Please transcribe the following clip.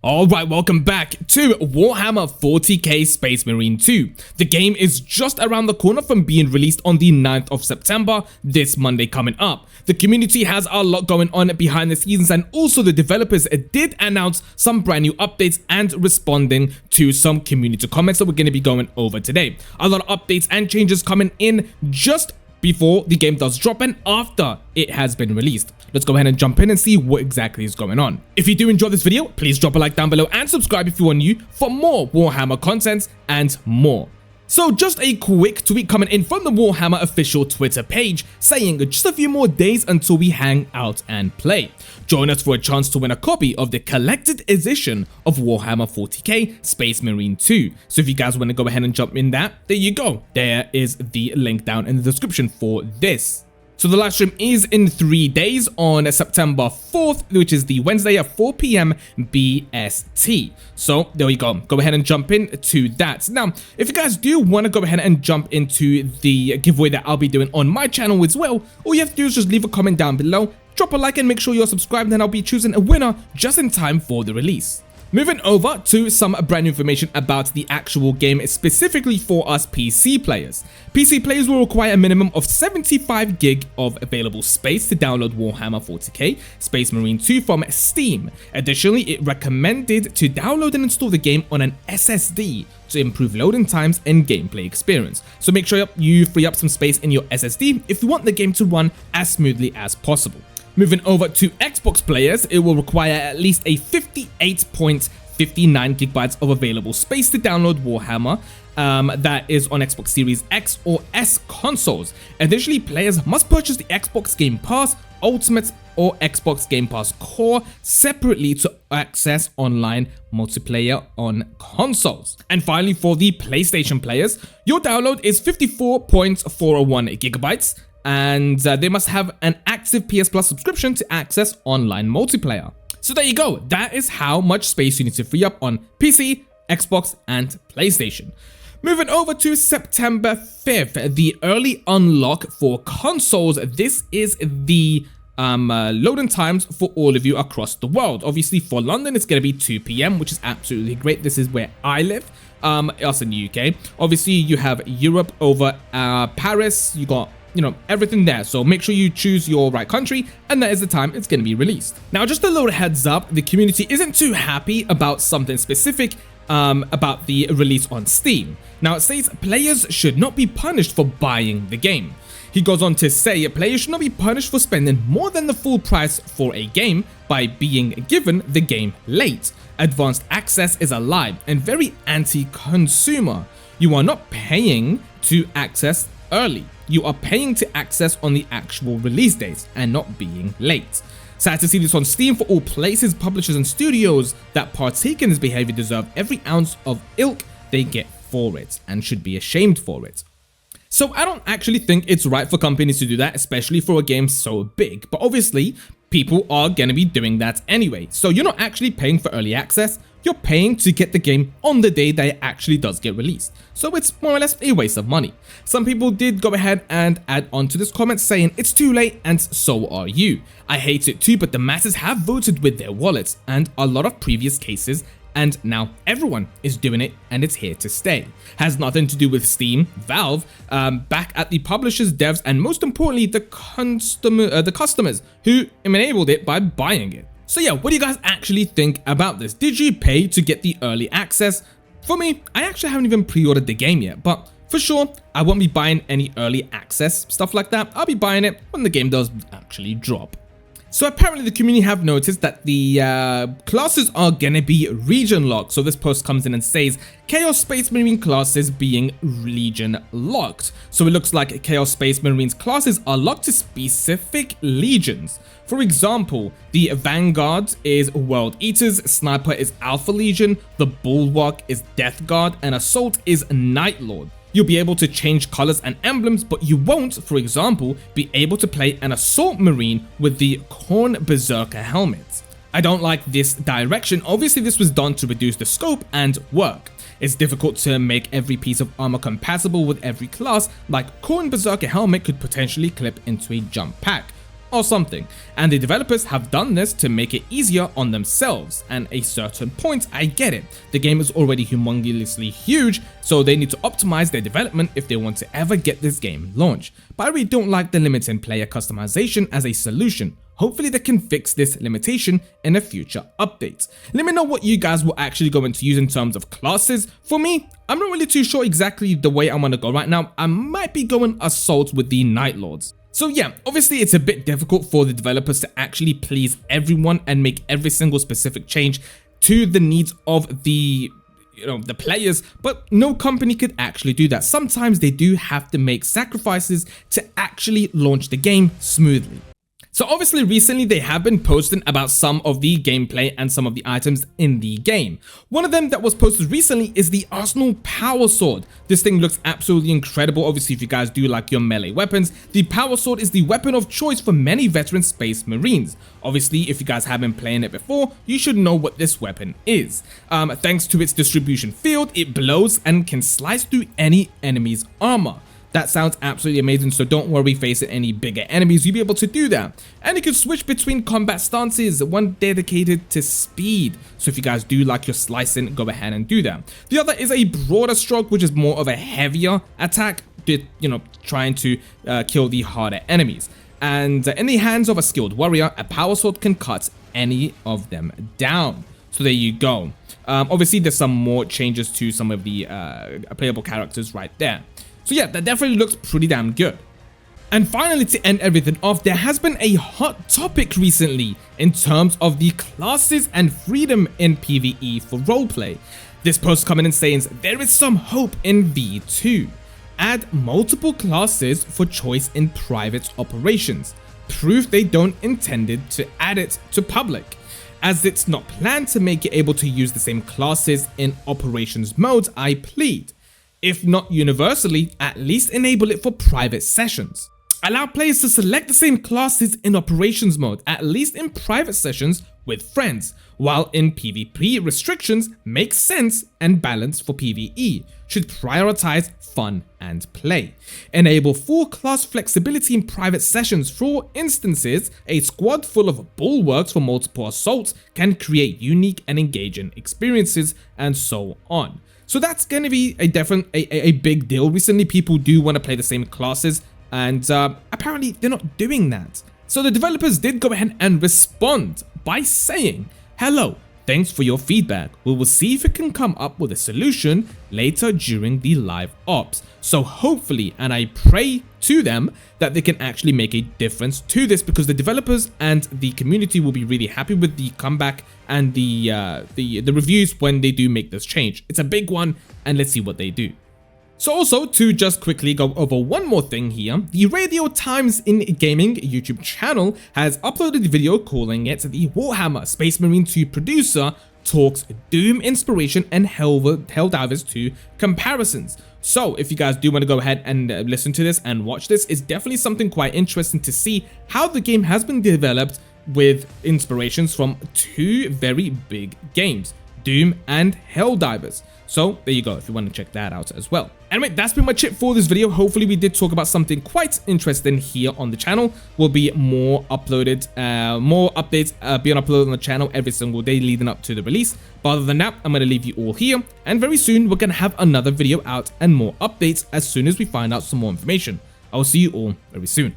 Alright, welcome back to Warhammer 40k Space Marine 2. The game is just around the corner from being released on the 9th of September, this Monday coming up. The community has a lot going on behind the scenes, and also the developers did announce some brand new updates and responding to some community comments that we're going to be going over today. A lot of updates and changes coming in just before the game does drop and after it has been released. Let's go ahead and jump in and see what exactly is going on. If you do enjoy this video, please drop a like down below and subscribe if you are new for more Warhammer content and more. So just a quick tweet coming in from the Warhammer official Twitter page saying just a few more days until we hang out and play. Join us for a chance to win a copy of the collected edition of Warhammer 40k Space Marine 2. So if you guys want to go ahead and jump in there you go. There is the link down in the description for this. So the live stream is in 3 days on September 4th, which is the Wednesday at 4 PM BST. So there we go. Go ahead and jump into that. Now, if you guys do want to go ahead and jump into the giveaway that I'll be doing on my channel as well, all you have to do is just leave a comment down below, drop a like and make sure you're subscribed, and I'll be choosing a winner just in time for the release. Moving over to some brand new information about the actual game specifically for us PC players. PC players will require a minimum of 75 gig of available space to download Warhammer 40k Space Marine 2 from Steam. Additionally, it recommended to download and install the game on an SSD to improve loading times and gameplay experience. So make sure you free up some space in your SSD if you want the game to run as smoothly as possible. Moving over to Xbox players, it will require at least a 58.59 gigabytes of available space to download Warhammer that is on Xbox Series X or S consoles. Additionally, players must purchase the Xbox Game Pass Ultimate or Xbox Game Pass Core separately to access online multiplayer on consoles. And finally, for the PlayStation players, your download is 54.401 gigabytes. And they must have an active PS Plus subscription to access online multiplayer. So there you go, that is how much space you need to free up on PC, Xbox and PlayStation. Moving over to September 5th, the early unlock for consoles. This is the loading times for all of you across the world. Obviously for London it's going to be 2 PM, which is absolutely great. This is where I live, us in the UK. Obviously you have Europe over Paris, you got everything there, so make sure you choose your right country, and that is the time it's going to be released. Now, just a little heads up, the community isn't too happy about something specific about the release on Steam. Now, it says players should not be punished for buying the game. He goes on to say players should not be punished for spending more than the full price for a game by being given the game late. Advanced access is a lie and very anti-consumer. You are not paying to access early. You are paying to access on the actual release dates and not being late. Sad to see this on Steam. For all places, publishers and studios that partake in this behavior deserve every ounce of ilk they get for it and should be ashamed for it. So I don't actually think it's right for companies to do that, especially for a game so big, but obviously people are going to be doing that anyway. So you're not actually paying for early access, you're paying to get the game on the day that it actually does get released. So it's more or less a waste of money. Some people did go ahead and add on to this comment saying it's too late and so are you. I hate it too, but the masses have voted with their wallets and a lot of previous cases, and now everyone is doing it and it's here to stay. Has nothing to do with Steam, Valve, back at the publishers, devs, and most importantly the customers who enabled it by buying it. So yeah, what do you guys actually think about this? Did you pay to get the early access? For me, I actually haven't even pre-ordered the game yet, but for sure, I won't be buying any early access stuff like that. I'll be buying it when the game does actually drop. So apparently the community have noticed that the classes are gonna be region locked. So this post comes in and says Chaos Space Marine classes being region locked. So it looks like Chaos Space Marines classes are locked to specific legions. For example, the Vanguard is World Eaters, Sniper is Alpha Legion, the Bulwark is Death Guard, and Assault is Night Lord. You'll be able to change colors and emblems, but you won't, for example, be able to play an Assault Marine with the Khorne Berserker helmet. I don't like this direction. Obviously, this was done to reduce the scope and work. It's difficult to make every piece of armor compatible with every class, like Khorne Berserker helmet could potentially clip into a jump pack. or something, and the developers have done this to make it easier on themselves. And a certain point, I get it, the game is already humongously huge, so they need to optimize their development if they want to ever get this game launched. But I really don't like the limit in player customization as a solution. Hopefully they can fix this limitation in a future update. Let me know what you guys were actually going to use in terms of classes. For me, I'm not really too sure exactly the way I'm going to go right now. I might be going Assault with the Night Lords. So yeah, obviously it's a bit difficult for the developers to actually please everyone and make every single specific change to the needs of the players, but no company could actually do that. Sometimes they do have to make sacrifices to actually launch the game smoothly. So obviously recently they have been posting about some of the gameplay and some of the items in the game. One of them that was posted recently is the Arsenal Power Sword. This thing looks absolutely incredible. Obviously if you guys do like your melee weapons, the Power Sword is the weapon of choice for many veteran Space Marines. Obviously if you guys have been playing it before, you should know what this weapon is. Thanks to its distribution field, it blows and can slice through any enemy's armor. That sounds absolutely amazing, so don't worry facing any bigger enemies, you'll be able to do that. And you can switch between combat stances, one dedicated to speed. So if you guys do like your slicing, go ahead and do that. The other is a broader stroke, which is more of a heavier attack, trying to kill the harder enemies. And in the hands of a skilled warrior, a power sword can cut any of them down. So there you go. Obviously there's some more changes to some of the playable characters right there. So yeah, that definitely looks pretty damn good. And finally, to end everything off, there has been a hot topic recently in terms of the classes and freedom in PvE for roleplay. This post coming in saying there is some hope in V2. Add multiple classes for choice in private operations. Proof they don't intended to add it to public, as it's not planned to make it able to use the same classes in operations mode, I plead. If not universally, at least enable it for private sessions. Allow players to select the same classes in operations mode, at least in private sessions with friends, while in PvP restrictions make sense and balance for PvE, should prioritize fun and play. Enable full class flexibility in private sessions. For instances, a squad full of bulwarks for multiple assaults can create unique and engaging experiences, and so on. So that's going to be a big deal. Recently, people do want to play the same classes, and apparently they're not doing that. So the developers did go ahead and respond by saying, "Hello, thanks for your feedback. We will see if we can come up with a solution later during the live ops." So hopefully, and I pray to them, that they can actually make a difference to this, because the developers and the community will be really happy with the comeback and the reviews when they do make this change. It's a big one, and let's see what they do. So also, to just quickly go over one more thing here, the Radio Times in Gaming YouTube channel has uploaded a video calling it the Warhammer Space Marine 2 producer talks Doom inspiration and Helldivers 2 comparisons. So if you guys do want to go ahead and listen to this and watch this, it's definitely something quite interesting to see how the game has been developed with inspirations from two very big games, Doom and Helldivers. So there you go, if you want to check that out as well. Anyway, that's pretty much it for this video. Hopefully we did talk about something quite interesting here on the channel. Will be more uploaded, more updates being uploaded on the channel every single day leading up to the release. But other than that, I'm going to leave you all here, and very soon we're going to have another video out and more updates as soon as we find out some more information. I will see you all very soon.